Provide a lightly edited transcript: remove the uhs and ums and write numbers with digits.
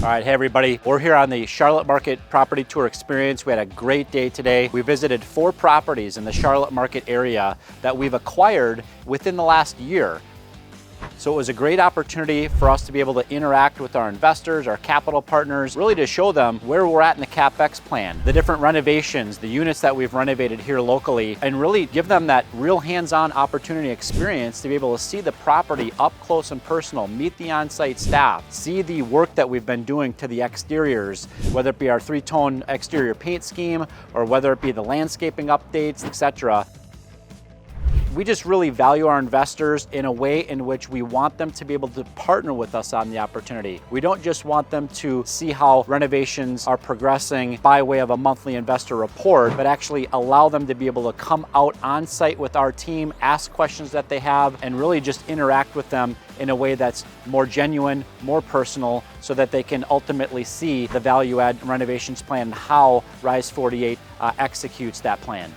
All right, hey everybody. We're here on the Charlotte Market Property Tour Experience. We had a great day today. We visited 4 properties in the Charlotte Market area that we've acquired within the last year. So it was a great opportunity for us to be able to interact with our investors, our capital partners, really to show them where we're at in the CapEx plan, the different renovations, the units that we've renovated here locally, and really give them that real hands-on opportunity experience to be able to see the property up close and personal, meet the on-site staff, see the work that we've been doing to the exteriors, whether it be our 3-tone exterior paint scheme or whether it be the landscaping updates, etc. We just really value our investors in a way in which we want them to be able to partner with us on the opportunity. We don't just want them to see how renovations are progressing by way of a monthly investor report, but actually allow them to be able to come out on site with our team, ask questions that they have, and really just interact with them in a way that's more genuine, more personal, so that they can ultimately see the value add renovations plan and how Rise48 executes that plan.